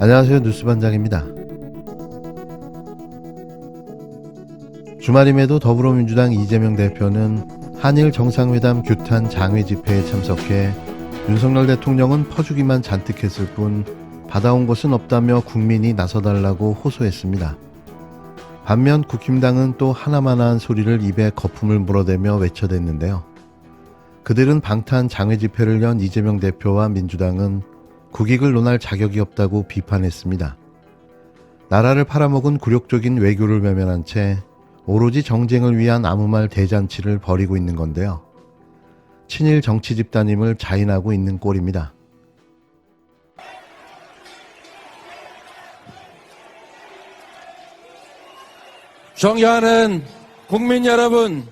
안녕하세요. 뉴스반장입니다. 주말임에도 더불어민주당 이재명 대표는 한일 정상회담 규탄 장외 집회에 참석해 윤석열 대통령은 퍼주기만 잔뜩 했을 뿐 받아온 것은 없다며 국민이 나서달라고 호소했습니다. 반면 국힘당은 또 하나만한 소리를 입에 거품을 물어대며 외쳐댔는데요. 그들은 방탄 장외 집회를 연 이재명 대표와 민주당은 국익을 논할 자격이 없다고 비판했습니다. 나라를 팔아먹은 굴욕적인 외교를 외면한 채 오로지 정쟁을 위한 아무 말 대잔치를 벌이고 있는 건데요. 친일 정치 집단임을 자인하고 있는 꼴입니다. 존경하는 국민 여러분,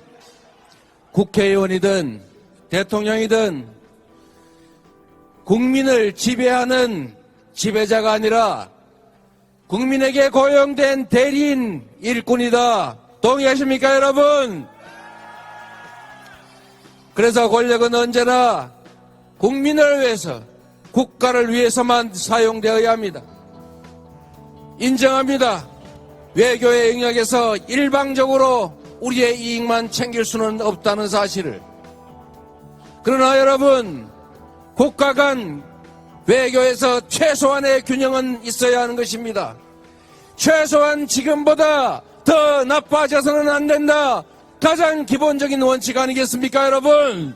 국회의원이든 대통령이든 국민을 지배하는 지배자가 아니라 국민에게 고용된 대리인 일꾼이다. 동의하십니까, 여러분? 그래서 권력은 언제나 국민을 위해서, 국가를 위해서만 사용되어야 합니다. 인정합니다. 외교의 영역에서 일방적으로 우리의 이익만 챙길 수는 없다는 사실을. 그러나 여러분, 국가 간 외교에서 최소한의 균형은 있어야 하는 것입니다. 최소한 지금보다 더 나빠져서는 안 된다. 가장 기본적인 원칙 아니겠습니까, 여러분?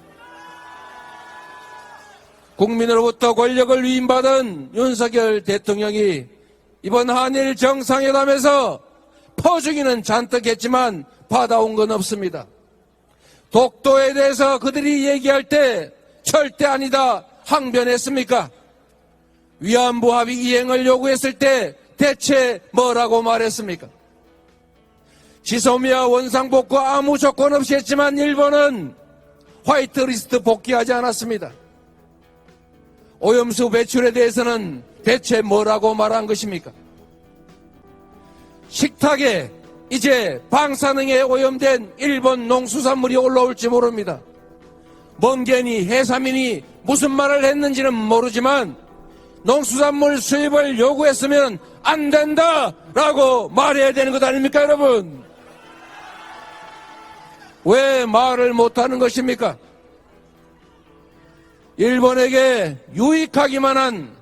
국민으로부터 권력을 위임받은 윤석열 대통령이 이번 한일 정상회담에서 퍼주기는 잔뜩 했지만 받아온 건 없습니다. 독도에 대해서 그들이 얘기할 때 절대 아니다 항변했습니까? 위안부 합의 이행을 요구했을 때 대체 뭐라고 말했습니까? 지소미아 원상복구 아무 조건 없이 했지만 일본은 화이트리스트 복귀하지 않았습니다. 오염수 배출에 대해서는 대체 뭐라고 말한 것입니까? 식탁에 이제 방사능에 오염된 일본 농수산물이 올라올지 모릅니다. 멍게니 해삼이니 무슨 말을 했는지는 모르지만 농수산물 수입을 요구했으면 안 된다라고 말해야 되는 것 아닙니까, 여러분? 왜 말을 못하는 것입니까? 일본에게 유익하기만 한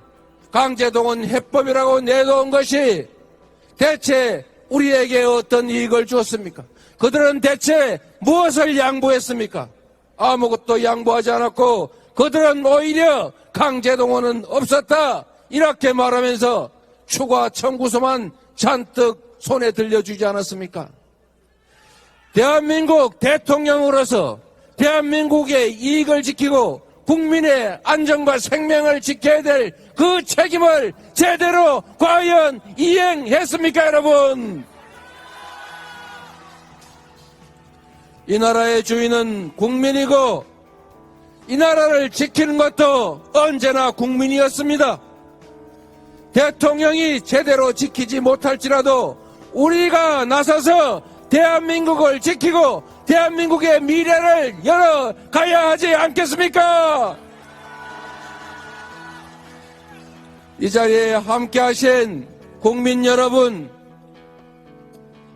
강제동원 해법이라고 내놓은 것이 대체 우리에게 어떤 이익을 주었습니까? 그들은 대체 무엇을 양보했습니까? 아무것도 양보하지 않았고 그들은 오히려 강제동원은 없었다 이렇게 말하면서 추가 청구서만 잔뜩 손에 들려주지 않았습니까? 대한민국 대통령으로서 대한민국의 이익을 지키고 국민의 안전과 생명을 지켜야 될 그 책임을 제대로 과연 이행했습니까, 여러분? 이 나라의 주인은 국민이고 이 나라를 지키는 것도 언제나 국민이었습니다. 대통령이 제대로 지키지 못할지라도 우리가 나서서 대한민국을 지키고 대한민국의 미래를 열어가야 하지 않겠습니까? 이 자리에 함께 하신 국민 여러분,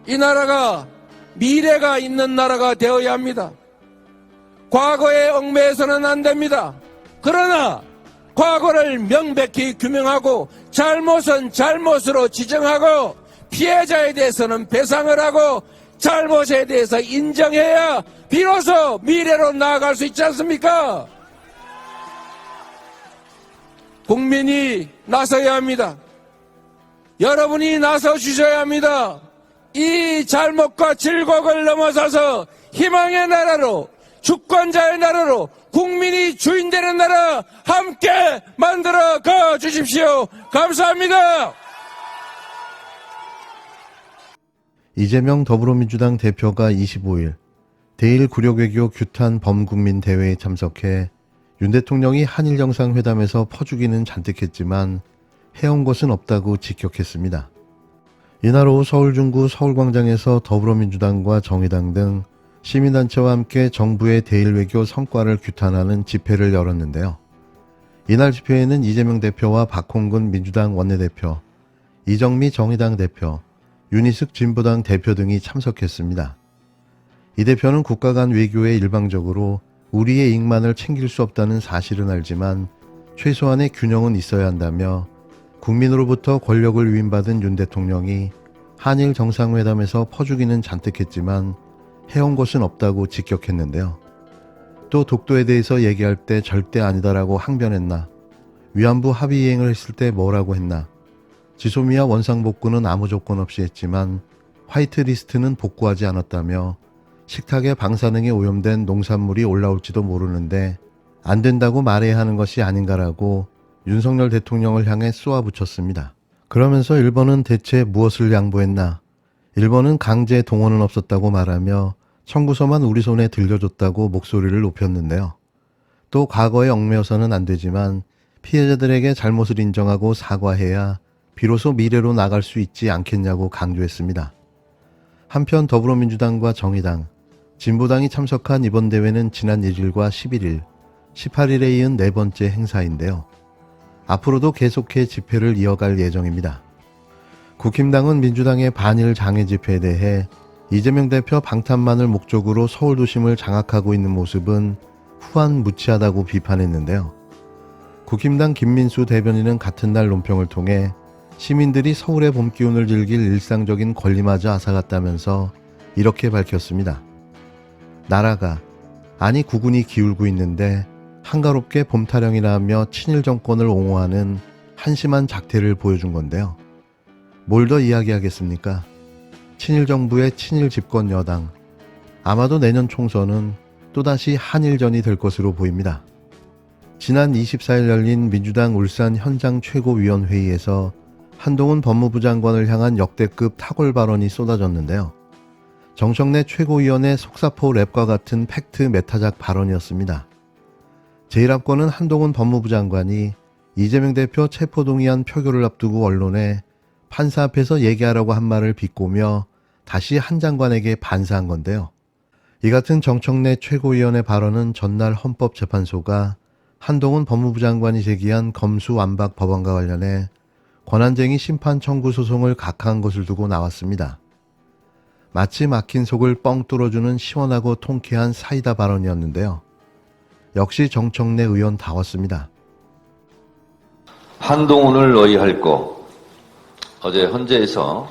이 나라가 미래가 있는 나라가 되어야 합니다. 과거에 얽매여서는 안 됩니다. 그러나 과거를 명백히 규명하고 잘못은 잘못으로 지정하고 피해자에 대해서는 배상을 하고 잘못에 대해서 인정해야 비로소 미래로 나아갈 수 있지 않습니까? 국민이 나서야 합니다. 여러분이 나서 주셔야 합니다. 이 잘못과 질곡을 넘어서서 희망의 나라로, 주권자의 나라로, 국민이 주인 되는 나라 함께 만들어 가 주십시오. 감사합니다. 이재명 더불어민주당 대표가 25일 대일 굴욕외교 규탄 범국민 대회에 참석해 윤 대통령이 한일 정상회담에서 퍼주기는 잔뜩 했지만 해온 것은 없다고 직격했습니다. 이날 오후 서울 중구 서울광장에서 더불어민주당과 정의당 등 시민단체와 함께 정부의 대일 외교 성과를 규탄하는 집회를 열었는데요. 이날 집회에는 이재명 대표와 박홍근 민주당 원내대표, 이정미 정의당 대표, 윤희숙 진보당 대표 등이 참석했습니다. 이 대표는 국가 간 외교에 일방적으로 우리의 이익만을 챙길 수 없다는 사실은 알지만 최소한의 균형은 있어야 한다며 국민으로부터 권력을 위임받은 윤 대통령이 한일 정상회담에서 퍼주기는 잔뜩 했지만 해온 것은 없다고 직격했는데요. 또 독도에 대해서 얘기할 때 절대 아니다라고 항변했나, 위안부 합의 이행을 했을 때 뭐라고 했나, 지소미아 원상복구는 아무 조건 없이 했지만 화이트리스트는 복구하지 않았다며 식탁에 방사능이 오염된 농산물이 올라올지도 모르는데 안 된다고 말해야 하는 것이 아닌가라고 윤석열 대통령을 향해 쏘아붙였습니다. 그러면서 일본은 대체 무엇을 양보했나? 일본은 강제 동원은 없었다고 말하며 청구서만 우리 손에 들려줬다고 목소리를 높였는데요. 또 과거에 얽매여서는 안 되지만 피해자들에게 잘못을 인정하고 사과해야 비로소 미래로 나갈 수 있지 않겠냐고 강조했습니다. 한편 더불어민주당과 정의당, 진보당이 참석한 이번 대회는 지난 1일과 11일, 18일에 이은 네 번째 행사인데요. 앞으로도 계속해 집회를 이어갈 예정입니다. 국힘당은 민주당의 반일 장애 집회에 대해 이재명 대표 방탄만을 목적으로 서울 도심을 장악하고 있는 모습은 후한무치하다고 비판했는데요. 국힘당 김민수 대변인은 같은 날 논평을 통해 시민들이 서울의 봄 기운을 즐길 일상적인 권리마저 앗아갔다면서 이렇게 밝혔습니다. 나라가, 아니 국군이 기울고 있는데 한가롭게 봄 타령이라 하며 친일 정권을 옹호하는 한심한 작태를 보여준 건데요. 뭘 더 이야기하겠습니까? 친일 정부의 친일 집권 여당, 아마도 내년 총선은 또다시 한일전이 될 것으로 보입니다. 지난 24일 열린 민주당 울산 현장 최고위원회의에서 한동훈 법무부 장관을 향한 역대급 탁월 발언이 쏟아졌는데요. 정청래 최고위원의 속사포 랩과 같은 팩트 메타작 발언이었습니다. 제1합권은 한동훈 법무부 장관이 이재명 대표 체포동의안 표결을 앞두고 언론에 판사 앞에서 얘기하라고 한 말을 비꼬며 다시 한 장관에게 반사한 건데요. 이 같은 정청래 최고위원의 발언은 전날 헌법재판소가 한동훈 법무부 장관이 제기한 검수완박 법안과 관련해 권한쟁의 심판 청구 소송을 각하한 것을 두고 나왔습니다. 마치 막힌 속을 뻥 뚫어주는 시원하고 통쾌한 사이다 발언이었는데요. 역시 정청래 의원다웠습니다. 한동훈을 의의할고 어제 헌재에서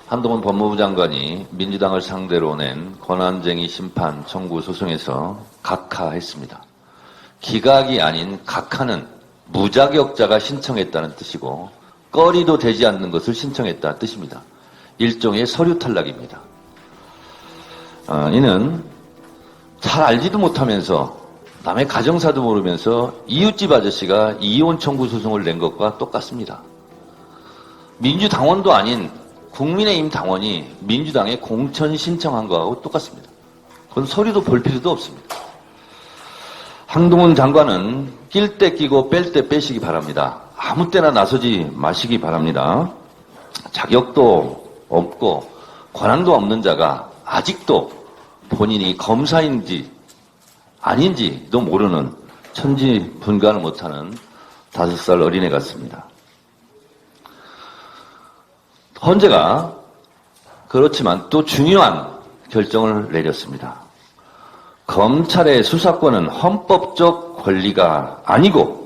한동훈 법무부 장관이 민주당을 상대로 낸 권한쟁의 심판 청구 소송에서 각하했습니다. 기각이 아닌 각하는 무자격자가 신청했다는 뜻이고 꺼리도 되지 않는 것을 신청했다는 뜻입니다. 일종의 서류 탈락입니다. 이는 잘 알지도 못하면서 남의 가정사도 모르면서 이웃집 아저씨가 이혼 청구 소송을 낸 것과 똑같습니다. 민주당원도 아닌 국민의힘 당원이 민주당에 공천 신청한 거하고 똑같습니다. 그건 서류도 볼 필요도 없습니다. 한동훈 장관은 낄 때 끼고 뺄 때 빼시기 바랍니다. 아무 때나 나서지 마시기 바랍니다. 자격도 없고 권한도 없는 자가 아직도 본인이 검사인지 아닌지도 모르는 천지분간을 못하는 5살 어린애 같습니다. 헌재가 그렇지만 또 중요한 결정을 내렸습니다. 검찰의 수사권은 헌법적 권리가 아니고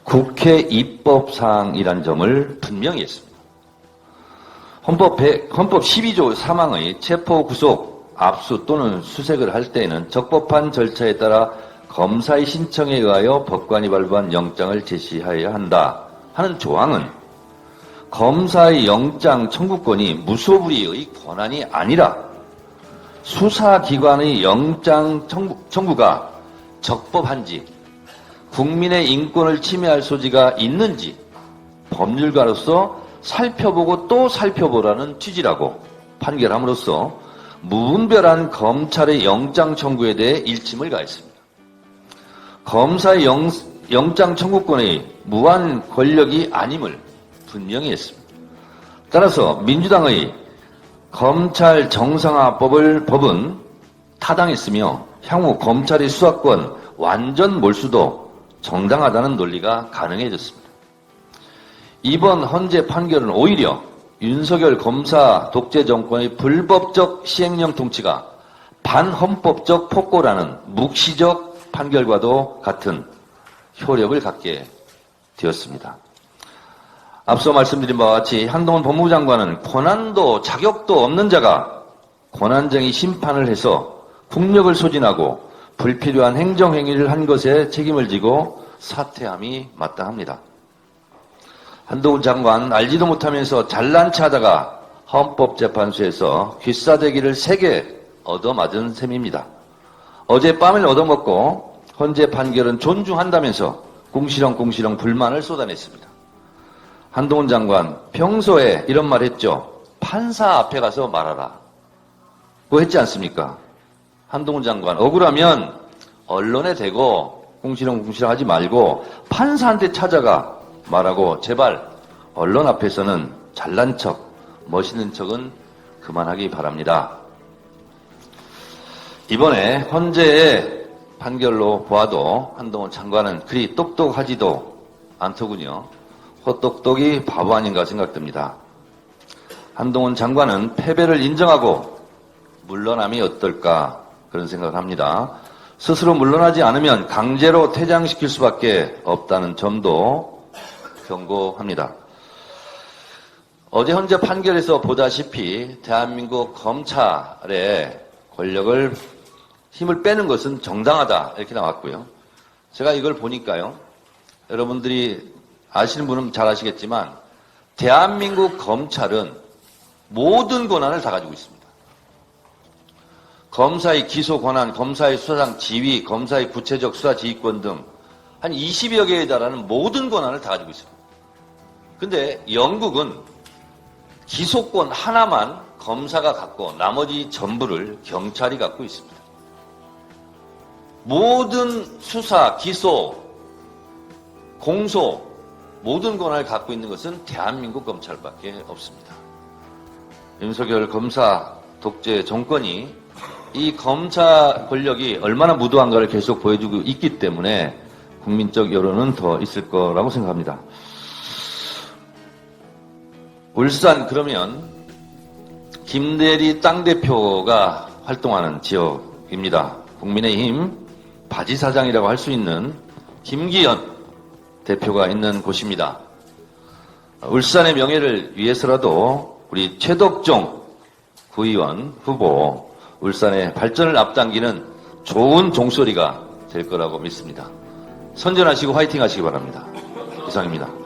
국회 입법사항이란 점을 분명히 했습니다. 헌법 12조 3항의 체포, 구속, 압수 또는 수색을 할 때에는 적법한 절차에 따라 검사의 신청에 의하여 법관이 발부한 영장을 제시하여야 한다 하는 조항은 검사의 영장 청구권이 무소불위의 권한이 아니라 수사기관의 영장 청구가 적법한지 국민의 인권을 침해할 소지가 있는지 법률가로서 살펴보고 또 살펴보라는 취지라고 판결함으로써 무분별한 검찰의 영장 청구에 대해 일침을 가했습니다. 검사의 영장 청구권의 무한 권력이 아님을 분명히 했습니다. 따라서 민주당의 검찰 정상화법은 타당했으며 향후 검찰의 수사권 완전 몰수도 정당하다는 논리가 가능해졌습니다. 이번 헌재 판결은 오히려 윤석열 검사 독재 정권의 불법적 시행령 통치가 반헌법적 폭거라는 묵시적 판결과도 같은 효력을 갖게 되었습니다. 앞서 말씀드린 바와 같이 한동훈 법무부 장관은 권한도 자격도 없는 자가 권한쟁의 심판을 해서 국력을 소진하고 불필요한 행정행위를 한 것에 책임을 지고 사퇴함이 마땅합니다. 한동훈 장관 알지도 못하면서 잘난 체하다가 헌법재판소에서 귀싸대기를 3개 얻어맞은 셈입니다. 어젯밤을 얻어먹고 헌재 판결은 존중한다면서 궁시렁궁시렁 불만을 쏟아냈습니다. 한동훈 장관 평소에 이런 말 했죠. 판사 앞에 가서 말하라. 그거 했지 않습니까? 한동훈 장관 억울하면 언론에 대고 궁시렁궁시렁 하지 말고 판사한테 찾아가 말하고 제발 언론 앞에서는 잘난 척, 멋있는 척은 그만하기 바랍니다. 이번에 헌재의 판결로 보아도 한동훈 장관은 그리 똑똑하지도 않더군요. 헛똑똑이 바보 아닌가 생각됩니다. 한동훈 장관은 패배를 인정하고 물러남이 어떨까 그런 생각을 합니다. 스스로 물러나지 않으면 강제로 퇴장시킬 수밖에 없다는 점도 경고합니다. 어제 헌재 판결에서 보다시피 대한민국 검찰의 권력을 힘을 빼는 것은 정당하다 이렇게 나왔고요. 제가 이걸 보니까요. 여러분들이 아시는 분은 잘 아시겠지만 대한민국 검찰은 모든 권한을 다 가지고 있습니다. 검사의 기소 권한, 검사의 수사상 지휘, 검사의 구체적 수사 지휘권 등 한 20여 개에 달하는 모든 권한을 다 가지고 있습니다. 근데 영국은 기소권 하나만 검사가 갖고 나머지 전부를 경찰이 갖고 있습니다. 모든 수사, 기소, 공소, 모든 권한을 갖고 있는 것은 대한민국 검찰밖에 없습니다. 윤석열 검사 독재 정권이 이 검사 권력이 얼마나 무도한가를 계속 보여주고 있기 때문에 국민적 여론은 더 있을 거라고 생각합니다. 울산 그러면 김대리 당대표가 활동하는 지역입니다. 국민의힘 바지사장이라고 할 수 있는 김기현 대표가 있는 곳입니다. 울산의 명예를 위해서라도 우리 최덕종 구의원 후보 울산의 발전을 앞당기는 좋은 종소리가 될 거라고 믿습니다. 선전하시고 화이팅 하시기 바랍니다. 이상입니다.